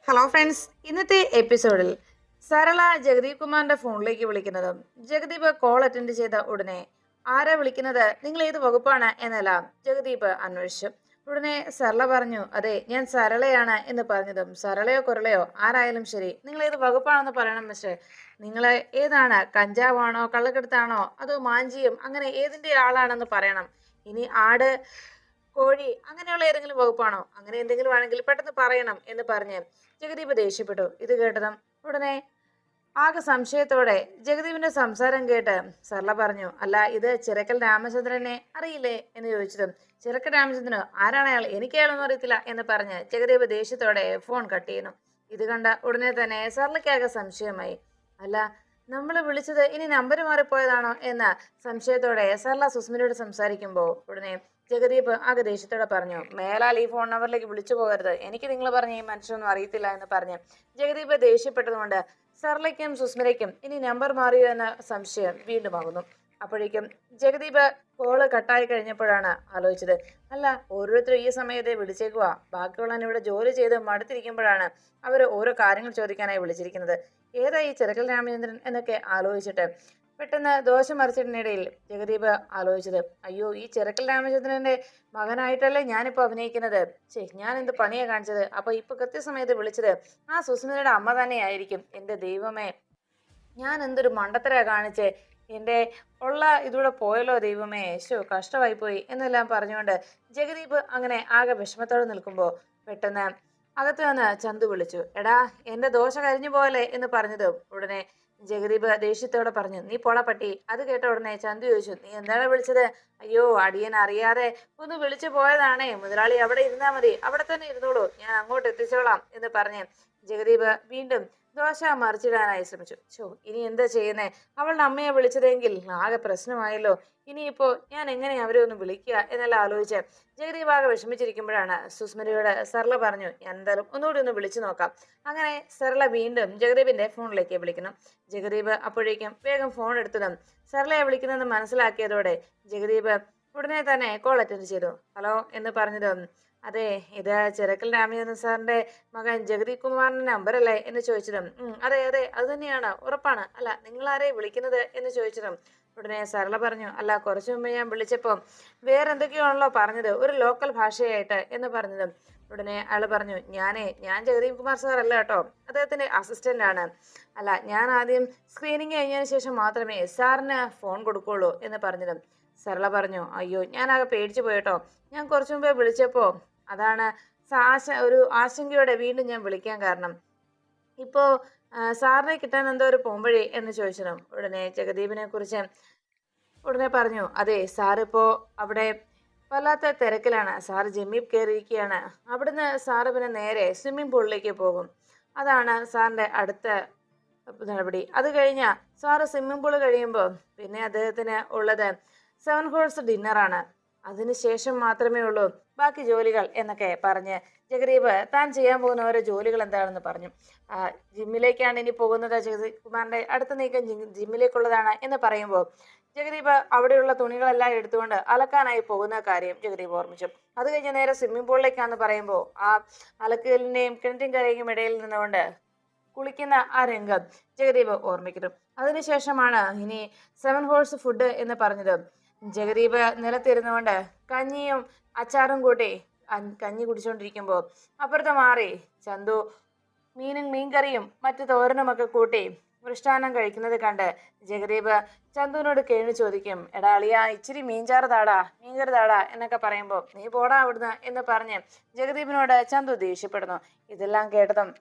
Hello friends, ഇന്നത്തെ എപ്പിസോഡിൽ സരള ജഗദീപ് കുമാറിന്റെ ഫോണിലേക്ക് വിളിക്കുന്നതും ജഗദീപ് കോൾ അറ്റൻഡ് ചെയ്ത ഉടനെ ആരാ വിളിക്കുന്നത്, നിങ്ങൾ ഏത് വകുപ്പാണ് എന്നെല്ലാം ജഗദീപ് അന്വേഷിച്ചു. ഉടനെ സരള പറഞ്ഞു, അതെ ഞാൻ സരളയാണ് എന്ന് പറഞ്ഞതും സരളയോ കുരളയോ ആരായാലും ശരി, നിങ്ങൾ ഏത് വകുപ്പാണെന്ന് പറയണം മിസ്റ്റർ. നിങ്ങൾ ഏതാണ്, കഞ്ചാവാണോ കള്ളക്കടത്താണോ അതോ മാഞ്ചിയും അങ്ങനെ ഏതിന്റെ ആളാണെന്ന് പറയണം. ഇനി ആട് കോഴി അങ്ങനെയുള്ള ഏതെങ്കിലും വകുപ്പാണോ, അങ്ങനെ എന്തെങ്കിലും ആണെങ്കിൽ പെട്ടെന്ന് പറയണം എന്ന് പറഞ്ഞ് ജഗദീപ് ദേഷ്യപ്പെട്ടു. ഇത് കേട്ടതും ഉടനെ ആകെ സംശയത്തോടെ ജഗദീപിന്റെ സംസാരം കേട്ട് സർല പറഞ്ഞു, അല്ല ഇത് ചിറക്കൽ രാമചന്ദ്രനെ അറിയില്ലേ എന്ന് ചോദിച്ചതും ചിറക്കൽ രാമചന്ദ്രനോ, ആരാണ് അയാൾ, എനിക്ക് അയാളൊന്നും അറിയത്തില്ല എന്ന് പറഞ്ഞ് ജഗദീപ് ദേഷ്യത്തോടെ ഫോൺ കട്ട് ചെയ്യുന്നു. ഇത് കണ്ട ഉടനെ തന്നെ സർലയ്ക്കാകെ സംശയമായി. അല്ല, നമ്മൾ വിളിച്ചത് ഇനി നമ്പർ മാറിപ്പോയതാണോ എന്ന സംശയത്തോടെ സർല സുസ്മിതയോട് സംസാരിക്കുമ്പോൾ ഉടനെ ജഗദീപ് ആകെ ദേഷ്യത്തോടെ പറഞ്ഞു, മേലാൽ ഈ ഫോൺ നമ്പറിലേക്ക് വിളിച്ചു പോകരുത്, എനിക്ക് നിങ്ങൾ പറഞ്ഞ ഈ മനുഷ്യനൊന്നും അറിയത്തില്ല എന്ന് പറഞ്ഞ് ജഗദീപ് ദേഷ്യപ്പെട്ടതുകൊണ്ട് സർലയ്ക്കും സുസ്മിതയ്ക്കും ഇനി നമ്പർ മാറിയോ എന്ന സംശയം വീണ്ടും ആകുന്നു. അപ്പോഴേക്കും ജഗദീപ് കോള് കട്ടായി കഴിഞ്ഞപ്പോഴാണ് ആലോചിച്ചത്, അല്ല ഓരോരുത്തരും ഈ സമയത്തെ വിളിച്ചേക്കുക, ബാക്കിയുള്ളവൻ ഇവിടെ ജോലി ചെയ്ത് മടുത്തിരിക്കുമ്പോഴാണ് അവർ ഓരോ കാര്യങ്ങൾ ചോദിക്കാനായി വിളിച്ചിരിക്കുന്നത്, ഏതാ ഈ ചിറക്കൽ രാമചന്ദ്രൻ എന്നൊക്കെ ആലോചിച്ചിട്ട് പെട്ടെന്ന് ദോശ മറിച്ചിടുന്നിടയിൽ ജഗദീപ് ആലോചിച്ചത്, അയ്യോ ഈ ചിറക്കൽ രാമചന്ദ്രന്റെ മകനായിട്ടല്ലേ ഞാനിപ്പോ അഭിനയിക്കുന്നത്, ഞാൻ എന്ത് പണിയാ കാണിച്ചത്, അപ്പൊ ഇപ്പൊ കൃത്യസമയത്ത് വിളിച്ചത് ആ സുസ്മിതയുടെ അമ്മ തന്നെയായിരിക്കും. എന്റെ ദൈവമേ, ഞാൻ എന്തൊരു മണ്ടത്തരാ കാണിച്ചേ, എൻ്റെ ഉള്ള ഇതൂടെ പോയല്ലോ ദൈവമേ, കഷ്ടമായി പോയി എന്നെല്ലാം പറഞ്ഞുകൊണ്ട് ജഗദീപ് അങ്ങനെ ആകെ വിഷമത്തോടെ നിൽക്കുമ്പോൾ പെട്ടെന്ന് അകത്ത് നിന്ന് ചന്തു വിളിച്ചു, എടാ എന്റെ ദോശ കരിഞ്ഞു പോയല്ലേ എന്ന് പറഞ്ഞതും ഉടനെ ജഗദീപ് ദേഷ്യത്തോടെ പറഞ്ഞു, നീ പോടാ പട്ടി. അത് കേട്ട ഉടനെ ചന്തു ചോദിച്ചു, നീ എന്താണ് വിളിച്ചത്? അയ്യോ അടിയൻ അറിയാതെ ഒന്ന് വിളിച്ചു പോയതാണേ, മുതലാളി അവിടെ ഇരുന്നാ മതി, അവിടെ തന്നെ ഇരുന്നോളൂ, ഞാൻ അങ്ങോട്ട് എത്തിച്ചോളാം എന്ന് പറഞ്ഞ് ജഗദീപ് വീണ്ടും ദോശ മറിച്ചിടാനായി ശ്രമിച്ചു. ഇനി എന്താ ചെയ്യുന്നേ, അവളുടെ അമ്മയെ വിളിച്ചതെങ്കിൽ ആകെ പ്രശ്നമായല്ലോ, ഇനിയിപ്പോ ഞാൻ എങ്ങനെ അവരെ ഒന്ന് വിളിക്കുക എന്നെല്ലാം ആലോചിച്ച് ജഗദീപ് ആകെ വിഷമിച്ചിരിക്കുമ്പോഴാണ് സുസ്മിതയോട് സർല പറഞ്ഞു, ഞാൻ എന്തായാലും ഒന്നുകൂടി ഒന്ന് വിളിച്ചു നോക്കാം. അങ്ങനെ സർല വീണ്ടും ജഗദീപിന്റെ ഫോണിലേക്ക് വിളിക്കുന്നു. ജഗദീപ് അപ്പോഴേക്കും വേഗം ഫോൺ എടുത്തതും സർലയെ വിളിക്കുന്നതെന്ന് മനസ്സിലാക്കിയതോടെ ജഗദീപ് ഉടനെ തന്നെ കോൾ അറ്റൻഡ് ചെയ്തു. ഹലോ എന്ന് പറഞ്ഞതും, അതെ ഇത് ചിറക്കൽ രാമചന്ദ്രൻ സാറിന്റെ മകൻ ജഗദീപ് കുമാറിന്റെ നമ്പർ അല്ലേ എന്ന് ചോദിച്ചതും, അതെ അതെ അത് തന്നെയാണ്, ഉറപ്പാണ്, അല്ല നിങ്ങൾ ആരെ വിളിക്കുന്നത് എന്ന് ചോദിച്ചതും ഉടനെ സരള പറഞ്ഞു, അല്ല കുറച്ചു മുമ്പ് ഞാൻ വിളിച്ചപ്പോൾ വേറെ എന്തൊക്കെയാണല്ലോ പറഞ്ഞത്, ഒരു ലോക്കൽ ഭാഷയായിട്ട് എന്ന് പറഞ്ഞതും ഉടനെ അയാൾ പറഞ്ഞു, ഞാൻ ജഗദീപ് കുമാർ സാർ അല്ല കേട്ടോ, അദ്ദേഹത്തിന്റെ അസിസ്റ്റന്റ് ആണ്, അല്ല ഞാൻ ആദ്യം സ്ക്രീനിങ് കഴിഞ്ഞതിന് ശേഷം മാത്രമേ സാറിന് ഫോൺ കൊടുക്കുള്ളൂ എന്ന് പറഞ്ഞതും സരള പറഞ്ഞു, അയ്യോ ഞാനാകെ പേടിച്ചു പോയിട്ടോ, ഞാൻ കുറച്ചു മുമ്പേ വിളിച്ചപ്പോൾ അതാണ് ഒരു ആശങ്കയോടെ വീണ്ടും ഞാൻ വിളിക്കാൻ കാരണം, ഇപ്പോ സാറിനെ കിട്ടാൻ എന്തോ ഒരു പോംവഴി എന്ന് ചോദിച്ചതും ഉടനെ ജഗദീപിനെ കുറിച്ച് ഉടനെ പറഞ്ഞു, അതെ സാറിപ്പോ അവിടെ വല്ലാത്ത തിരക്കിലാണ്, സാറ് ജിമ്മിൽ കയറിയിരിക്കുകയാണ്, അവിടുന്ന് സാറ് പിന്നെ നേരെ സ്വിമ്മിംഗ് പൂളിലേക്ക് പോകും, അതാണ് സാറിന്റെ അടുത്ത നടപടി. അത് കഴിഞ്ഞാൽ സാറ് സ്വിമ്മിംഗ് പൂള് കഴിയുമ്പോൾ പിന്നെ അദ്ദേഹത്തിന് ഉള്ളത് 7 ഹോഴ്സ് ഡിന്നറാണ്, അതിനുശേഷം മാത്രമേ ഉള്ളൂ ബാക്കി ജോലികൾ എന്നൊക്കെ പറഞ്ഞ് ജഗദീപ് താൻ ചെയ്യാൻ പോകുന്ന ഓരോ ജോലികൾ എന്താണെന്ന് പറഞ്ഞു. ജിമ്മിലേക്കാണ് ഇനി പോകുന്നത്, ജഗദീപ് കുമാറിന്റെ അടുത്ത നീക്കം ജിമ്മിലേക്കുള്ളതാണ് എന്ന് പറയുമ്പോൾ ജഗദീപ് അവിടെയുള്ള തുണികളെല്ലാം എടുത്തുകൊണ്ട് അലക്കാനായി പോകുന്ന കാര്യം ജഗദീപ് ഓർമ്മിച്ചു. അത് കഴിഞ്ഞ് നേരെ സ്വിമ്മിംഗ് പൂളിലേക്കാന്ന് പറയുമ്പോൾ ആ അലക്കലിന്റെയും കിണറ്റിൻ കരയും ഇടയിൽ നിന്നുകൊണ്ട് കുളിക്കുന്ന ആ രംഗം ജഗദീപ് ഓർമ്മിക്കുന്നു. അതിനുശേഷമാണ് ഇനി 7 ഹോഴ്സ് ഫുഡ് എന്ന് പറഞ്ഞത്. ജഗദീപ് നിലത്തിരുന്നുകൊണ്ട് കഞ്ഞിയും അച്ചാറും കൂട്ടി കഞ്ഞി കുടിച്ചുകൊണ്ടിരിക്കുമ്പോൾ അപ്പുറത്ത് മാറി ചന്തു മീൻകറിയും മറ്റു തോരനുമൊക്കെ കൂട്ടി മൃഷ്ടാന്നം കഴിക്കുന്നത് കണ്ട് ജഗദീപ് ചന്തുവിനോട് കേണു ചോദിക്കും, എടാ അളിയ ഇച്ചിരി മീൻകറി താടാ എന്നൊക്കെ പറയുമ്പോൾ നീ പോടാ അവിടുന്ന് എന്ന് പറഞ്ഞ് ജഗദീപിനോട് ചന്തു ദേഷ്യപ്പെടുന്നു. ഇതെല്ലാം കേട്ടതും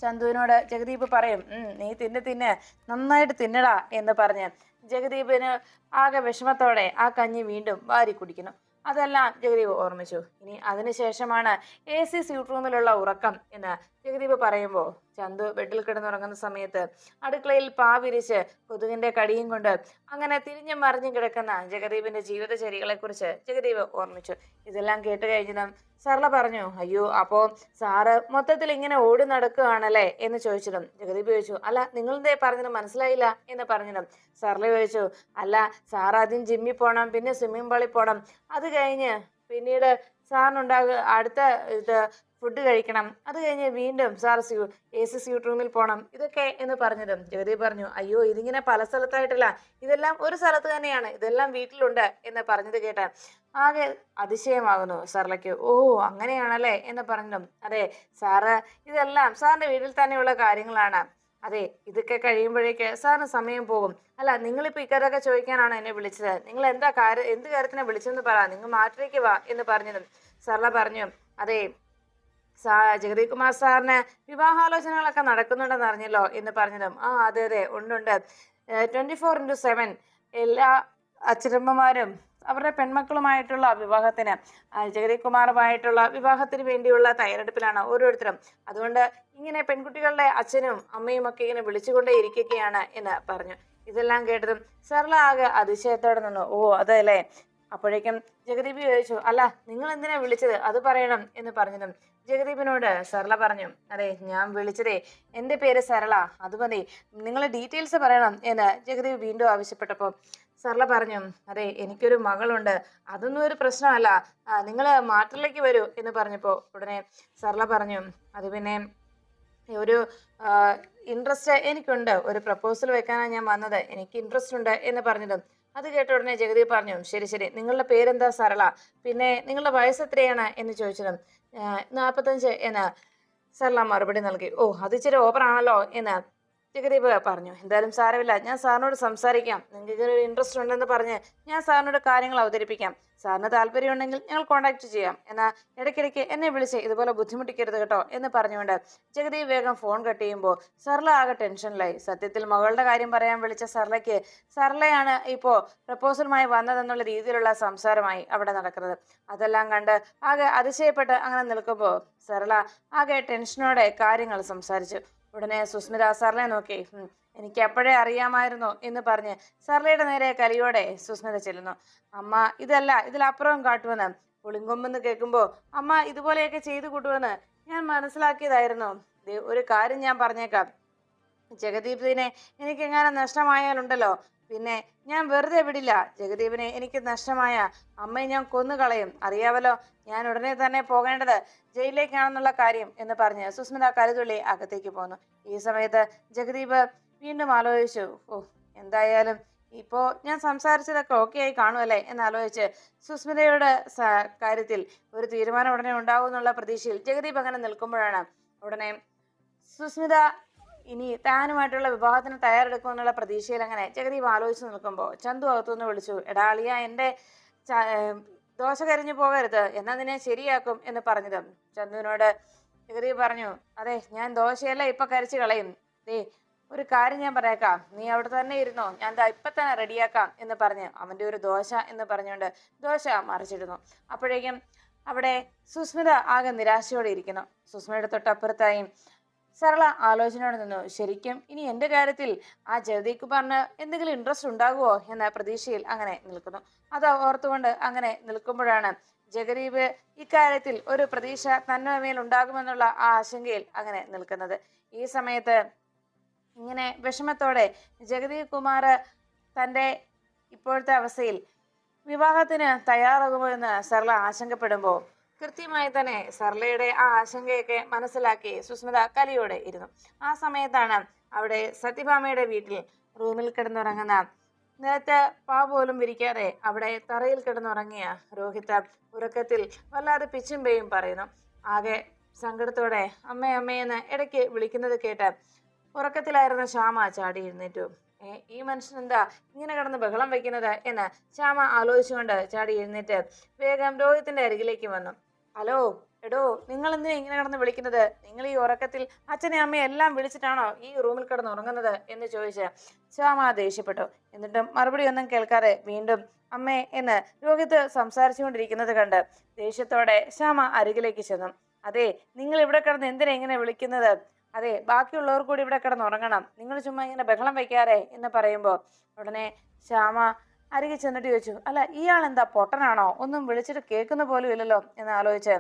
ചന്തുവിനോട് ജഗദീപ് പറയും, നീ തിന്ന് നന്നായിട്ട് തിന്നടാ എന്ന് പറഞ്ഞ് ജഗദീപിന് ആകെ വിഷമത്തോടെ ആ കഞ്ഞി വീണ്ടും വാരി കുടിക്കുന്നു. അതെല്ലാം ജഗദീപ് ഓർമ്മിച്ചു. ഇനി അതിനുശേഷമാണ് AC സ്യൂട്ട് റൂമിലുള്ള ഉറക്കം എന്ന് ജഗദീപ് പറയുമ്പോൾ ചന്തു ബെഡിൽ കിടന്നുറങ്ങുന്ന സമയത്ത് അടുക്കളയിൽ പാവിരിച്ച് കൊതുകിന്റെ കടിയും കൊണ്ട് അങ്ങനെ തിരിഞ്ഞും മറിഞ്ഞും കിടക്കുന്ന ജഗദീപിന്റെ ജീവിതചര്യകളെ കുറിച്ച് ജഗദീപ് ഓർമ്മിച്ചു. ഇതെല്ലാം കേട്ട് കഴിഞ്ഞതും സർല പറഞ്ഞു, അയ്യോ അപ്പോ സാറ് മൊത്തത്തിൽ ഇങ്ങനെ ഓടി നടക്കുകയാണല്ലേ എന്ന് ചോദിച്ചതും ജഗദീപ് ചോദിച്ചു, അല്ല നിങ്ങളെന്തേ പറഞ്ഞത് മനസ്സിലായില്ല എന്ന് പറഞ്ഞതും സർല ചോദിച്ചു, അല്ല സാർ ആദ്യം ജിമ്മിൽ പോകണം, പിന്നെ സ്വിമ്മിംഗ് പൂളിൽ പോകണം, അത് കഴിഞ്ഞ് പിന്നീട് സാറിനുണ്ടാകുക അടുത്ത ഫുഡ് കഴിക്കണം, അത് കഴിഞ്ഞ് വീണ്ടും സാർ AC സ്യൂട്ട് റൂമിൽ പോകണം, ഇതൊക്കെ എന്ന് പറഞ്ഞതും ജഗദീപ് പറഞ്ഞു, അയ്യോ ഇതിങ്ങനെ പല സ്ഥലത്തായിട്ടില്ല, ഇതെല്ലാം ഒരു സ്ഥലത്ത് തന്നെയാണ്, ഇതെല്ലാം വീട്ടിലുണ്ട് എന്ന് പറഞ്ഞത് കേട്ട് ആകെ അതിശയമാകുന്നു സർലയ്ക്ക്. ഓ അങ്ങനെയാണല്ലേ എന്ന് പറഞ്ഞതും, അതെ സാറ് ഇതെല്ലാം സാറിന്റെ വീട്ടിൽ തന്നെയുള്ള കാര്യങ്ങളാണ്. അതെ ഇതൊക്കെ കഴിയുമ്പോഴേക്ക് സാറിന് സമയം പോകും. അല്ല നിങ്ങളിപ്പോ ഇക്കാര്യൊക്കെ ചോദിക്കാനാണ് എന്നെ വിളിച്ചത്, നിങ്ങൾ എന്ത് കാര്യത്തിനാണ് വിളിച്ചതെന്ന് പറ, നിങ്ങൾ നാട്ടിലേക്ക് വാ എന്ന് പറഞ്ഞതും സർല പറഞ്ഞു, അതെ ജഗദീപ് കുമാർ സാറിന് വിവാഹാലോചനകളൊക്കെ നടക്കുന്നുണ്ടെന്ന് അറിഞ്ഞല്ലോ എന്ന് പറഞ്ഞതും, ആ അതെ അതെ ഉണ്ട് 24/7 എല്ലാ അച്ഛനമ്മമാരും അവരുടെ പെൺമക്കളുമായിട്ടുള്ള വിവാഹത്തിന്, ജഗദീപ് കുമാറുമായിട്ടുള്ള വിവാഹത്തിന് വേണ്ടിയുള്ള തയ്യാറെടുപ്പിലാണ് ഓരോരുത്തരും. അതുകൊണ്ട് ഇങ്ങനെ പെൺകുട്ടികളുടെ അച്ഛനും അമ്മയും ഒക്കെ ഇങ്ങനെ വിളിച്ചുകൊണ്ടേ ഇരിക്കുകയാണ് എന്ന് പറഞ്ഞു. ഇതെല്ലാം കേട്ടതും സർല ആകെ അതിശയത്തോടെ നിന്നു. ഓ അതല്ലേ. അപ്പോഴേക്കും ജഗദീപ് ചോദിച്ചു, അല്ല നിങ്ങൾ എന്തിനാ വിളിച്ചത്, അത് പറയണം എന്ന് പറഞ്ഞതും ജഗദീപിനോട് സർല പറഞ്ഞു, അതെ ഞാൻ വിളിച്ചതേ, എൻ്റെ പേര് സരള, അത് മതി, നിങ്ങൾ ഡീറ്റെയിൽസ് പറയണം എന്ന് ജഗദീപ് വീണ്ടും ആവശ്യപ്പെട്ടപ്പോൾ സർല പറഞ്ഞു, അതെ എനിക്കൊരു മകളുണ്ട്, അതൊന്നും ഒരു പ്രശ്നമല്ല, നിങ്ങൾ മാറ്ററിലേക്ക് വരൂ എന്ന് പറഞ്ഞപ്പോൾ ഉടനെ സർല പറഞ്ഞു, അത് പിന്നെ ഒരു ഇൻട്രസ്റ്റ് എനിക്കുണ്ട്, ഒരു പ്രപ്പോസൽ വെക്കാനാണ് ഞാൻ വന്നത്, എനിക്ക് ഇൻട്രസ്റ്റ് ഉണ്ട് എന്ന് പറഞ്ഞതും അത് കേട്ട ഉടനെ ജഗദീപ് പറഞ്ഞു, ശരി ശരി നിങ്ങളുടെ പേരെന്താ സരള, പിന്നെ നിങ്ങളുടെ വയസ്സ് എത്രയാണ് എന്ന് ചോദിച്ചതും 45 എന്ന് സരള മറുപടി നൽകി. ഓ അത് ഇച്ചിരി ഓവറാണല്ലോ എന്ന് ജഗദീപ് പറഞ്ഞു. എന്തായാലും സാരമില്ല, ഞാൻ സാറിനോട് സംസാരിക്കാം, നിങ്ങൾക്ക് ഇതിനൊരു ഇൻട്രസ്റ്റ് ഉണ്ടെന്ന് പറഞ്ഞ് ഞാൻ സാറിനോട് കാര്യങ്ങൾ അവതരിപ്പിക്കാം, സാറിന് താല്പര്യം ഉണ്ടെങ്കിൽ ഞങ്ങൾ കോൺടാക്ട് ചെയ്യാം, എന്നാൽ ഇടയ്ക്കിടയ്ക്ക് എന്നെ വിളിച്ച് ഇതുപോലെ ബുദ്ധിമുട്ടിക്കരുത് കേട്ടോ എന്ന് പറഞ്ഞുകൊണ്ട് ജഗദീപ് വേഗം ഫോൺ കട്ട് ചെയ്യുമ്പോൾ സർല ആകെ ടെൻഷനിലായി. സത്യത്തിൽ മകളുടെ കാര്യം പറയാൻ വിളിച്ച സർലയ്ക്ക് സർലയാണ് ഇപ്പോൾ പ്രപ്പോസലുമായി വന്നതെന്നുള്ള രീതിയിലുള്ള സംസാരമായി അവിടെ നടക്കുന്നത്. അതെല്ലാം കണ്ട് ആകെ അതിശയപ്പെട്ട് അങ്ങനെ നിൽക്കുമ്പോൾ സർല ആകെ ടെൻഷനോടെ കാര്യങ്ങൾ സംസാരിച്ചു. ഉടനെ സുസ്മിത സർലയെ നോക്കി, എനിക്ക് അപ്പോഴേ അറിയാമായിരുന്നു എന്ന് പറഞ്ഞ് സർലയുടെ നേരെ കലിയോടെ സുസ്മിത ചെല്ലുന്നു. അമ്മ ഇതല്ല ഇതിലപ്പുറം കാട്ടുമെന്ന്, പുളിങ്കൊമ്പെന്ന് കേൾക്കുമ്പോൾ അമ്മ ഇതുപോലെയൊക്കെ ചെയ്തു കൂട്ടുമെന്ന് ഞാൻ മനസ്സിലാക്കിയതായിരുന്നു. ഒരു കാര്യം ഞാൻ പറഞ്ഞേക്കാം, ജഗദീപിനെ എനിക്ക് എങ്ങനെ നഷ്ടമായാലുണ്ടല്ലോ, പിന്നെ ഞാൻ വെറുതെ വിടില്ല, ജഗദീപിനെ എനിക്ക് നഷ്ടമായ അമ്മയെ ഞാൻ കൊന്നുകളയും, അറിയാവല്ലോ, ഞാൻ ഉടനെ തന്നെ പോകേണ്ടത് ജയിലിലേക്കാണെന്നുള്ള കാര്യം എന്ന് പറഞ്ഞ് സുസ്മിത കരുതുള്ളി അകത്തേക്ക് പോന്നു. ഈ സമയത്ത് ജഗദീപ് വീണ്ടും ആലോചിച്ചു, ഓ എന്തായാലും ഇപ്പോ ഞാൻ സംസാരിച്ചതൊക്കെ ഓക്കെ ആയി കാണുമല്ലേ എന്നാലോചിച്ച് സുസ്മിതയുടെ കാര്യത്തിൽ ഒരു തീരുമാനം ഉടനെ ഉണ്ടാവും എന്നുള്ള പ്രതീക്ഷയിൽ ജഗദീപ് അങ്ങനെ നിൽക്കുമ്പോഴാണ് ഉടനെ സുസ്മിത ഇനി താനുമായിട്ടുള്ള വിവാഹത്തിന് തയ്യാറെടുക്കുമെന്നുള്ള പ്രതീക്ഷയിൽ അങ്ങനെ ജഗദീപ് ആലോചിച്ച് നിൽക്കുമ്പോൾ ചന്തു അകത്തുനിന്ന് വിളിച്ചു, എടാ അളിയ എൻ്റെ ദോശ കരിഞ്ഞു പോകരുത്, എന്നാ നിന്നെ ശരിയാക്കും എന്ന് പറഞ്ഞതും ചന്തുവിനോട് ജഗദീപ് പറഞ്ഞു, അതെ ഞാൻ ദോശയല്ല ഇപ്പൊ കരിച്ചു കളയും, ഒരു കാര്യം ഞാൻ പറയേക്കാം, നീ അവിടെ തന്നെ ഇരുന്നോ, ഞാൻ ഇപ്പൊ തന്നെ റെഡിയാക്കാം എന്ന് പറഞ്ഞ് അവന്റെ ഒരു ദോശ എന്ന് പറഞ്ഞുകൊണ്ട് ദോശ മറിച്ചിടുന്നു. അപ്പോഴേക്കും അവിടെ സുസ്മിത ആകെ നിരാശയോടെ ഇരിക്കുന്നു. സുസ്മിതയുടെ തൊട്ടപ്പുറത്തായി സരള ആലോചനയോടെ നിന്നു. ശരിക്കും ഇനി എൻ്റെ കാര്യത്തിൽ ആ ജഗദീപ് കുമാറിന് എന്തെങ്കിലും ഇൻട്രസ്റ്റ് ഉണ്ടാകുമോ എന്ന പ്രതീക്ഷയിൽ അങ്ങനെ നിൽക്കുന്നു. അത് ഓർത്തുകൊണ്ട് അങ്ങനെ നിൽക്കുമ്പോഴാണ് ജഗദീപ് ഇക്കാര്യത്തിൽ ഒരു പ്രതീക്ഷ തന്നെ മേൽ ഉണ്ടാകുമെന്നുള്ള ആ ആശങ്കയിൽ അങ്ങനെ നിൽക്കുന്നത്. ഈ സമയത്ത് ഇങ്ങനെ വിഷമത്തോടെ ജഗദീപ് കുമാർ തൻ്റെ ഇപ്പോഴത്തെ അവസ്ഥയിൽ വിവാഹത്തിന് തയ്യാറാകുമോ എന്ന് സരള ആശങ്കപ്പെടുമ്പോൾ കൃത്യമായി തന്നെ സർലയുടെ ആ ആശങ്കയൊക്കെ മനസ്സിലാക്കി സുസ്മിത കലിയോടെ ഇരുന്നു. ആ സമയത്താണ് അവിടെ സത്യഭാമയുടെ വീട്ടിൽ റൂമിൽ കിടന്നുറങ്ങുന്ന, നിലത്ത് പാ പോലും വിരിക്കാതെ അവിടെ തറയിൽ കിടന്നുറങ്ങിയ രോഹിത് ഉറക്കത്തിൽ വല്ലാതെ പിച്ചും പേയും പറയുന്നു. ആകെ സങ്കടത്തോടെ അമ്മേ അമ്മയെന്ന് ഇടയ്ക്ക് വിളിക്കുന്നത് കേട്ട് ഉറക്കത്തിലായിരുന്ന ശ്യാമ ചാടി എഴുന്നേറ്റു. ഈ മനുഷ്യൻ എന്താ ഇങ്ങനെ കിടന്ന് ബഹളം വയ്ക്കുന്നത് എന്ന് ശ്യാമ ആലോചിച്ചുകൊണ്ട് ചാടി എഴുന്നേറ്റ് വേഗം രോഹിത്തിന്റെ അരികിലേക്ക് വന്നു. ഹലോ എടോ, നിങ്ങൾ എന്തിനാ ഇങ്ങനെ കിടന്ന് വിളിക്കുന്നത്, നിങ്ങൾ ഈ ഉറക്കത്തിൽ അച്ഛനെ അമ്മയെ എല്ലാം വിളിച്ചിട്ടാണോ ഈ റൂമിൽ കിടന്ന് ഉറങ്ങുന്നത് എന്ന് ചോദിച്ച് ശ്യാമ ദേഷ്യപ്പെട്ടു. എന്നിട്ടും മറുപടി ഒന്നും കേൾക്കാതെ വീണ്ടും അമ്മേ എന്ന് രോഹിത് സംസാരിച്ചുകൊണ്ടിരിക്കുന്നത് കണ്ട് ദേഷ്യത്തോടെ ശ്യാമ അരികിലേക്ക് ചെന്നു. അതെ നിങ്ങൾ ഇവിടെ കിടന്ന് എന്തിനാ ഇങ്ങനെ വിളിക്കുന്നത്, അതെ ബാക്കിയുള്ളവർ കൂടി ഇവിടെ കിടന്ന് ഉറങ്ങണം, നിങ്ങൾ ചുമ്മാ ഇങ്ങനെ ബഹളം വയ്ക്കാറേ എന്ന് പറയുമ്പോൾ ഉടനെ ശ്യാമ അരികെ ചെന്നിട്ട് ചോദിച്ചു, അല്ല ഇയാൾ എന്താ പൊട്ടനാണോ, ഒന്നും വിളിച്ചിട്ട് കേൾക്കുന്ന പോലും ഇല്ലല്ലോ എന്ന് ആലോചിച്ച്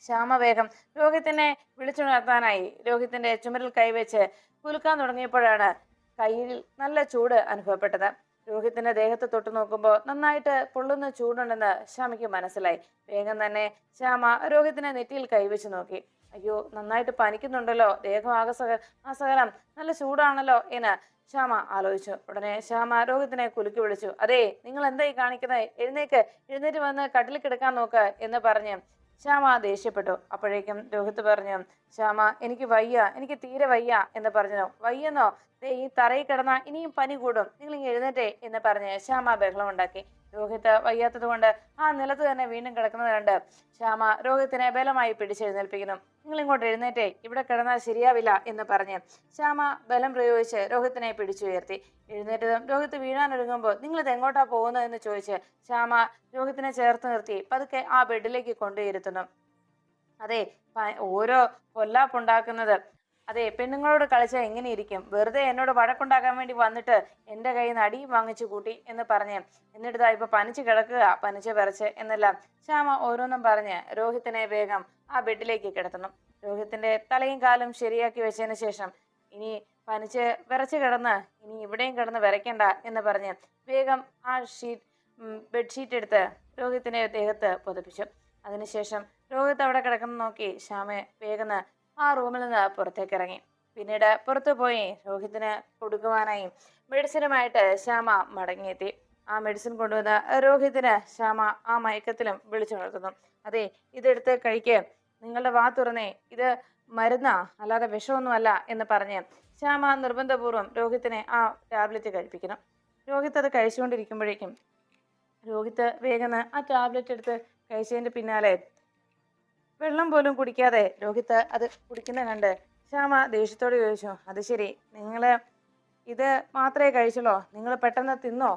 ശ്യാമ വേഗം രോഹിത്തിനെ വിളിച്ചുണർത്താനായി രോഹിത്തിന്റെ ചുമരിൽ കൈവച്ച് കുലുക്കാൻ തുടങ്ങിയപ്പോഴാണ് കയ്യിൽ നല്ല ചൂട് അനുഭവപ്പെട്ടത്. രോഹിത്തിന്റെ ദേഹത്ത് തൊട്ട് നോക്കുമ്പോൾ നന്നായിട്ട് പൊള്ളുന്ന ചൂടുണ്ടെന്ന് ശ്യാമയ്ക്ക് മനസ്സിലായി. വേഗം തന്നെ ശ്യാമ രോഹിത്തിനെ നെറ്റിയിൽ കൈവച്ച് നോക്കി. അയ്യോ, നന്നായിട്ട് പനിക്കുന്നുണ്ടല്ലോ, ദേഹം ആസകലം നല്ല ചൂടാണല്ലോ എന്ന് ശ്യാമ ആലോചിച്ചു. ഉടനെ ശ്യാമ രോഹിത്തിനെ കുലുക്കി വിളിച്ചു. അതേ, നിങ്ങൾ എന്തായി കാണിക്കുന്നത്? എഴുന്നേറ്റ് വന്ന് കട്ടിൽ കിടക്കാൻ നോക്ക് എന്ന് പറഞ്ഞ് ശ്യാമ ദേഷ്യപ്പെട്ടു. അപ്പോഴേക്കും രോഹിത്ത് പറഞ്ഞു, ശ്യാമ എനിക്ക് വയ്യ, എനിക്ക് തീരെ വയ്യ എന്ന് പറഞ്ഞു. വയ്യെന്നോ? ഈ തറയിൽ കിടന്ന ഇനിയും പനി കൂടും, നിങ്ങൾ ഇങ്ങനെ എഴുന്നേറ്റേ എന്ന് പറഞ്ഞ് ശ്യാമ ബഹളം ഉണ്ടാക്കി. രോഹിത്ത് വയ്യാത്തത് കൊണ്ട് ആ നിലത്ത് തന്നെ വീണ്ടും കിടക്കുന്നത് കണ്ട് ശ്യാമ രോഹിത്തിനെ ബലമായി പിടിച്ചെഴുന്നേൽപ്പിക്കുന്നു. നിങ്ങൾ ഇങ്ങോട്ട് എഴുന്നേറ്റേ, ഇവിടെ കിടന്നാൽ ശരിയാവില്ല എന്ന് പറഞ്ഞ് ശ്യാമ ബലം പ്രയോഗിച്ച് രോഹിത്തിനെ പിടിച്ചുയർത്തി. എഴുന്നേറ്റതും രോഹിത്ത് വീഴാനൊരുങ്ങുമ്പോൾ നിങ്ങളിത് എങ്ങോട്ടാ പോകുന്നത് എന്ന് ചോദിച്ച് ശ്യാമ രോഹിത്തിനെ ചേർത്ത് നിർത്തി പതുക്കെ ആ ബെഡിലേക്ക് കൊണ്ടുയിരുത്തുന്നു. അതെ, ഓരോ പൊല്ലാപ്പുണ്ടാക്കുന്നത്. അതെ, പെണ്ണുങ്ങളോട് കളിച്ചാൽ എങ്ങനെ ഇരിക്കും? വെറുതെ എന്നോട് വഴക്കുണ്ടാക്കാൻ വേണ്ടി വന്നിട്ട് എൻ്റെ കയ്യിൽ നിന്ന് അടിയും വാങ്ങിച്ചു കൂട്ടി എന്ന് പറഞ്ഞ് എന്നിട്ട് ഇപ്പൊ പനിച്ച് കിടക്കുക, പനിച്ച് വിറച്ച് എന്നെല്ലാം ശ്യാമ ഓരോന്നും പറഞ്ഞ് രോഹിത്തിനെ വേഗം ആ ബെഡിലേക്ക് കിടത്തണം. രോഹിത്തിന്റെ തലയും കാലും ശരിയാക്കി വെച്ചതിന് ശേഷം ഇനി പനിച്ച് വിറച്ച് കിടന്ന് ഇനി ഇവിടെയും കിടന്ന് വിറയ്ക്കണ്ട എന്ന് പറഞ്ഞ് വേഗം ആ ബെഡ്ഷീറ്റ് എടുത്ത് രോഹിത്തിന്റെ ദേഹത്ത് പുതപ്പിച്ചു. അതിനുശേഷം രോഹിത്ത് അവിടെ കിടക്കുന്ന നോക്കി ശ്യാമ വേഗം ആ റൂമിൽ നിന്ന് പുറത്തേക്ക് ഇറങ്ങി. പിന്നീട് പുറത്തു പോയി രോഹിത്തിന് കൊടുക്കുവാനായി മെഡിസിനുമായിട്ട് ശ്യാമ മടങ്ങിയെത്തി. ആ മെഡിസിൻ കൊണ്ടുവന്ന് രോഹിത്തിന് ശ്യാമ ആ മയക്കത്തിലും വിളിച്ചുണർത്തുന്നു. അതെ, ഇതെടുത്ത് കഴിക്ക്, നിങ്ങളുടെ വാ തുറന്നേ, ഇത് മരുന്നാ, അല്ലാതെ വിഷമൊന്നുമല്ല എന്ന് പറഞ്ഞ് ശ്യാമ നിർബന്ധപൂർവ്വം രോഹിത്തിനെ ആ ടാബ്ലറ്റ് കഴിപ്പിക്കണം. രോഹിത്ത് അത് കഴിച്ചുകൊണ്ടിരിക്കുമ്പോഴേക്കും രോഹിത്ത് വേഗം ആ ടാബ്ലറ്റ് എടുത്ത് കഴിച്ചതിൻ്റെ പിന്നാലെ വെള്ളം പോലും കുടിക്കാതെ രോഹിത്ത് അത് കുടിക്കുന്ന കണ്ട് ശ്യാമ ദേഷ്യത്തോട് ചോദിച്ചു, അത് ശരി, നിങ്ങൾ ഇത് മാത്രമേ കഴിച്ചുള്ളോ? നിങ്ങൾ പെട്ടെന്ന് തിന്നോ?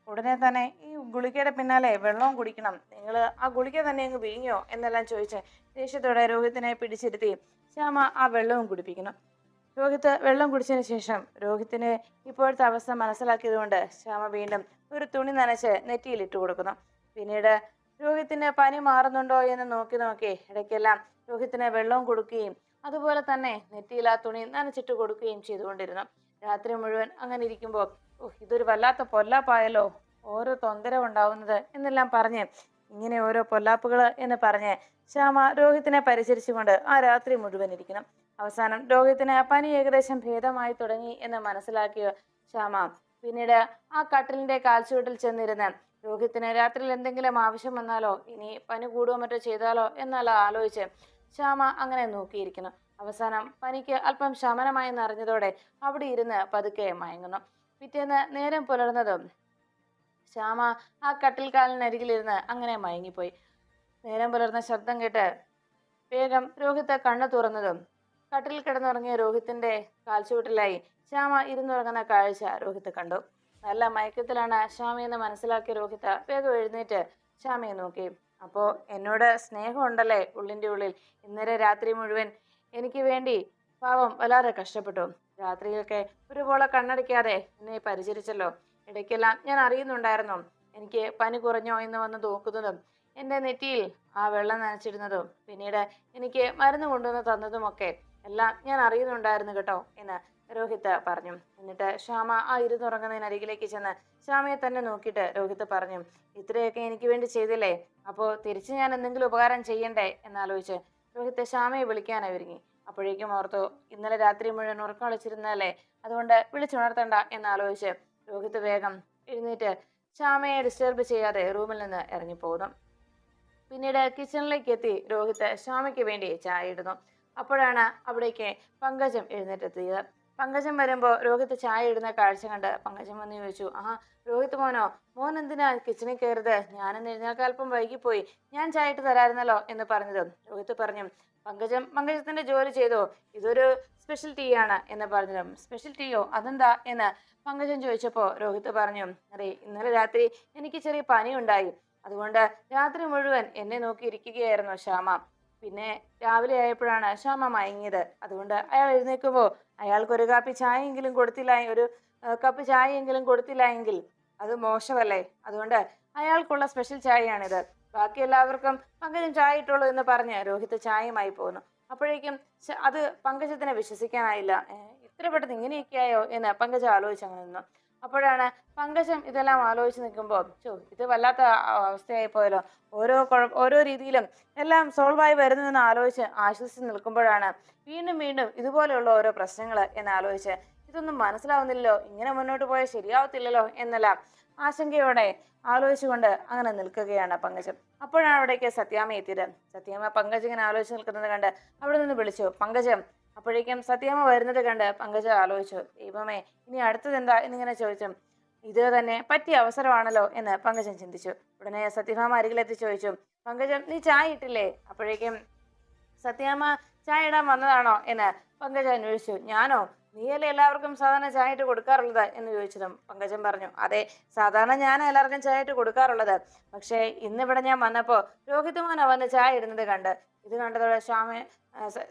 ഉടനെ തന്നെ ഈ ഗുളികയുടെ പിന്നാലെ വെള്ളവും കുടിക്കണം, നിങ്ങൾ ആ ഗുളിക തന്നെ അങ്ങ് വിഴുങ്ങിയോ എന്നെല്ലാം ചോദിച്ച് ദേഷ്യത്തോടെ രോഹിത്തിനെ പിടിച്ചിരുത്തി ശ്യാമ ആ വെള്ളവും കുടിപ്പിക്കണം. രോഹിത്ത് വെള്ളം കുടിച്ചതിന് ശേഷം രോഹിത്തിന് ഇപ്പോഴത്തെ അവസ്ഥ മനസ്സിലാക്കിയത് കൊണ്ട് ശ്യാമ വീണ്ടും ഒരു തുണി നനച്ച് നെറ്റിയിൽ ഇട്ട് കൊടുക്കുന്നു. പിന്നീട് രോഹിത്തിന് പനി മാറുന്നുണ്ടോ എന്ന് നോക്കി ഇടയ്ക്കെല്ലാം രോഹിത്തിന് വെള്ളവും കൊടുക്കുകയും അതുപോലെ തന്നെ നെറ്റിയിൽ ആ തുണി നനച്ചിട്ട് കൊടുക്കുകയും ചെയ്തുകൊണ്ടിരുന്നു. രാത്രി മുഴുവൻ അങ്ങനെ ഇരിക്കുമ്പോൾ ഇതൊരു വല്ലാത്ത പൊല്ലാപ്പായല്ലോ, ഓരോ തൊന്തരവുണ്ടാവുന്നത് എന്നെല്ലാം പറഞ്ഞ് ഇങ്ങനെ ഓരോ പൊല്ലാപ്പുകൾ എന്ന് പറഞ്ഞ് ശ്യാമ രോഹിത്തിനെ പരിചരിച്ചുകൊണ്ട് ആ രാത്രി മുഴുവൻ ഇരിക്കണം. അവസാനം രോഹിത്തിന് പനി ഏകദേശം ഭേദമായി തുടങ്ങി എന്ന് മനസ്സിലാക്കിയ ശ്യാമ പിന്നീട് ആ കട്ടിലിന്റെ കാൽച്ചുവട്ടിൽ ചെന്നിരുന്ന് രോഹിത്തിന് രാത്രിയിൽ എന്തെങ്കിലും ആവശ്യം വന്നാലോ, ഇനി പനി കൂടുകയോ മറ്റോ ചെയ്താലോ എന്നെല്ലാം ആലോചിച്ച് ശ്യാമ അങ്ങനെ നോക്കിയിരിക്കുന്നു. അവസാനം പനിക്ക് അല്പം ശമനമായി അറിഞ്ഞതോടെ അവിടെ ഇരുന്ന് പതുക്കെ മയങ്ങുന്നു. പിറ്റേന്ന് നേരം പുലർന്നതും ശ്യാമ ആ കട്ടിൽ കാലിനരികിലിരുന്ന് അങ്ങനെ മയങ്ങിപ്പോയി. നേരം പുലർന്ന ശബ്ദം കേട്ട് വേഗം രോഹിത്ത് കണ്ണു തുറന്നതും കട്ടിൽ കിടന്നുറങ്ങിയ രോഹിത്തിന്റെ കാൽച്ചുവട്ടിലായി ശ്യാമ ഇരുന്നുറങ്ങുന്ന കാഴ്ച രോഹിത്ത് കണ്ടു. നല്ല മയക്കത്തിലാണ് ശ്യാമയെന്ന് മനസ്സിലാക്കിയ രോഹിത്ത് വേഗം എഴുന്നേറ്റ് ശ്യാമയെ നോക്കി. അപ്പോൾ എന്നോട് സ്നേഹമുണ്ടല്ലേ ഉള്ളിൻ്റെ ഉള്ളിൽ? ഇന്നലെ രാത്രി മുഴുവൻ എനിക്ക് വേണ്ടി പാവം വല്ലാതെ കഷ്ടപ്പെട്ടു. രാത്രിയൊക്കെ ഒരുപോലെ കണ്ണടിക്കാതെ എന്നെ പരിചരിച്ചല്ലോ. ഇടയ്ക്കെല്ലാം ഞാൻ അറിയുന്നുണ്ടായിരുന്നു എനിക്ക് പനി കുറഞ്ഞോ എന്ന് വന്ന് നോക്കുന്നതും എൻ്റെ നെറ്റിയിൽ ആ വെള്ളം നനച്ചിടുന്നതും പിന്നീട് എനിക്ക് മരുന്ന് കൊണ്ടുവന്ന് തന്നതുമൊക്കെ എല്ലാം ഞാൻ അറിയുന്നുണ്ടായിരുന്നു കേട്ടോ എന്ന് രോഹിത്ത് പറഞ്ഞു. എന്നിട്ട് ശ്യാമ ആ ഇരുന്നുറങ്ങുന്നതിനരികിലേക്ക് ചെന്ന് ശ്യാമയെ തന്നെ നോക്കിയിട്ട് രോഹിത്ത് പറഞ്ഞു, ഇത്രയൊക്കെ എനിക്ക് വേണ്ടി ചെയ്തില്ലേ, അപ്പോൾ തിരിച്ച് ഞാൻ എന്തെങ്കിലും ഉപകാരം ചെയ്യണ്ടേ എന്നാലോചിച്ച് രോഹിത്ത് ശ്യാമയെ വിളിക്കാനായി ഒരുങ്ങി. അപ്പോഴേക്കും ഓർത്തു, ഇന്നലെ രാത്രി മുഴുവൻ ഉറക്കം കളിച്ചിരുന്നല്ലേ, അതുകൊണ്ട് വിളിച്ചുണർത്തണ്ട എന്നാലോചിച്ച് രോഹിത്ത് വേഗം എഴുന്നേറ്റ് ശ്യാമയെ ഡിസ്റ്റർബ് ചെയ്യാതെ റൂമിൽ നിന്ന് ഇറങ്ങിപ്പോകുന്നു. പിന്നീട് കിച്ചണിലേക്ക് എത്തി രോഹിത്ത് ശ്യാമയ്ക്ക് വേണ്ടി ചായ ഇടുന്നു. അപ്പോഴാണ് അവിടേക്ക് പങ്കജം എഴുന്നേറ്റെത്തിയത്. പങ്കജം വരുമ്പോൾ രോഹിത്ത് ചായ ഇടുന്ന കാഴ്ച കണ്ട് പങ്കജം വന്ന് ചോദിച്ചു, രോഹിത്ത് മോൻ എന്തിനാ കിച്ചണിൽ കയറുത്? ഞാനെന്ന് എഴുന്നേൽക്കാൻ അല്പം വൈകിപ്പോയി, ഞാൻ ചായ ഇട്ട് തരാമായിരുന്നല്ലോ എന്ന് പറഞ്ഞതും രോഹിത്ത് പറഞ്ഞു, പങ്കജത്തിന്റെ ജോലി ചെയ്തോ, ഇതൊരു സ്പെഷ്യൽ ടീ ആണ് എന്ന് പറഞ്ഞതും സ്പെഷ്യൽ ടീയോ, അതെന്താ എന്ന് പങ്കജം ചോദിച്ചപ്പോൾ രോഹിത്ത് പറഞ്ഞു, അതെ, ഇന്നലെ രാത്രി എനിക്ക് ചെറിയ പനി ഉണ്ടായി, അതുകൊണ്ട് രാത്രി മുഴുവൻ എന്നെ നോക്കിയിരിക്കുകയായിരുന്നു ശ്യാമ. പിന്നെ രാവിലെ ആയപ്പോഴാണ് ശ്യാമ മയങ്ങിയത്. അതുകൊണ്ട് അയാൾ എഴുന്നേൽക്കുമ്പോൾ അയാൾക്കൊരു കപ്പ് ചായയെങ്കിലും കൊടുത്തില്ല എങ്കിൽ അത് മോശമല്ലേ? അതുകൊണ്ട് അയാൾക്കുള്ള സ്പെഷ്യൽ ചായയാണിത്. ബാക്കി എല്ലാവർക്കും പങ്കജം ചായ ഇട്ടുള്ളൂ എന്ന് പറഞ്ഞ് രോഹിത്ത് ചായയുമായി പോകുന്നു. അപ്പോഴേക്കും അത് പങ്കജത്തിനെ വിശ്വസിക്കാനായില്ല. ഇത്ര പെട്ടെന്ന് ഇങ്ങനെയൊക്കെയായോ എന്ന് പങ്കജം ആലോചിച്ച് അങ്ങനെ നിന്നു. അപ്പോഴാണ് പങ്കജം ഇതെല്ലാം ആലോചിച്ച് നിൽക്കുമ്പോൾ ഇത് വല്ലാത്ത അവസ്ഥയായി പോയല്ലോ. ഓരോ രീതിയിലും എല്ലാം സോൾവ് ആയി വരുന്നു എന്ന് ആലോചിച്ച് ആശ്വസിച്ച് നിൽക്കുമ്പോഴാണ് വീണ്ടും വീണ്ടും ഇതുപോലെയുള്ള ഓരോ പ്രശ്നങ്ങൾ എന്നാലോചിച്ച് ഇതൊന്നും മനസ്സിലാവുന്നില്ലല്ലോ, ഇങ്ങനെ മുന്നോട്ട് പോയാൽ ശരിയാവത്തില്ലല്ലോ എന്നെല്ലാം ആശങ്കയോടെ ആലോചിച്ചുകൊണ്ട് അങ്ങനെ നിൽക്കുകയാണ് പങ്കജം. അപ്പോഴാണ് അവിടേക്ക് സത്യാമ്മ എത്തിയത്. സത്യാമ്മ പങ്കജം ഇങ്ങനെ ആലോചിച്ച് നിൽക്കുന്നത് കണ്ട് അവിടെ നിന്ന് വിളിച്ചു, പങ്കജം. അപ്പോഴേക്കും സത്യാമ്മ വരുന്നത് കണ്ട് പങ്കജം ആലോചിച്ചു, ദൈവമേ ഇനി അടുത്തത് എന്താ എന്നിങ്ങനെ ചോദിച്ചു. ഇത് തന്നെ പറ്റിയ അവസരമാണല്ലോ എന്ന് പങ്കജം ചിന്തിച്ചു. ഉടനെ സത്യഭാമ അരികിലെത്തി ചോദിച്ചു, പങ്കജം നീ ചായ ഇട്ടില്ലേ? അപ്പോഴേക്കും സത്യാമ്മ ചായ ഇടാൻ വന്നതാണോ എന്ന് പങ്കജം അന്വേഷിച്ചു. ഞാനോ? നീയല്ലേ എല്ലാവർക്കും സാധാരണ ചായ ഇട്ട് കൊടുക്കാറുള്ളത് എന്ന് ചോദിച്ചതും പങ്കജം പറഞ്ഞു, അതെ, സാധാരണ ഞാൻ എല്ലാവർക്കും ചായ ഇട്ട് കൊടുക്കാറുള്ളത്. പക്ഷേ ഇന്നിവിടെ ഞാൻ വന്നപ്പോൾ രോഹിത് മോൻ വന്ന് ചായ ഇടുന്നത് കണ്ട്. ഇത് കണ്ടതോടെ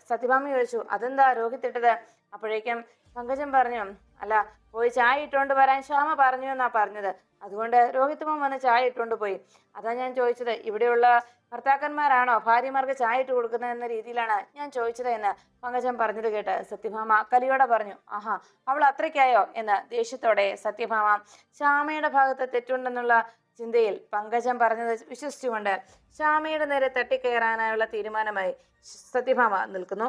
സത്യഭാമ ചോദിച്ചു, അതെന്താ രോഹിത് ഇട്ടത്? അപ്പോഴേക്കും പങ്കജം പറഞ്ഞു, അല്ല, പോയി ചായ ഇട്ടുകൊണ്ട് വരാൻ ശ്യാമ പറഞ്ഞു എന്നാ പറഞ്ഞത്. അതുകൊണ്ട് രോഹിത് മോൻ വന്ന് ചായ ഇട്ടുകൊണ്ട് പോയി. അതാ ഞാൻ ചോദിച്ചത്, ഇവിടെയുള്ള ഭർത്താക്കന്മാരാണോ ഭാര്യമാർക്ക് ചായ ഇട്ട് കൊടുക്കുന്നത് എന്ന രീതിയിലാണ് ഞാൻ ചോദിച്ചത് എന്ന് പങ്കജം പറഞ്ഞത് കേട്ട് സത്യഭാമ കലിയോടെ പറഞ്ഞു, ആഹാ, അവൾ അത്രയ്ക്കായോ എന്ന് ദേഷ്യത്തോടെ സത്യഭാമ ശ്യാമയുടെ ഭാഗത്ത് തെറ്റുണ്ടെന്നുള്ള ചിന്തയിൽ പങ്കജം പറഞ്ഞത് വിശ്വസിച്ചുകൊണ്ട് ശ്യാമയുടെ നേരെ തട്ടിക്കയറാനായുള്ള തീരുമാനമായി സത്യഭാമ നിൽക്കുന്നു.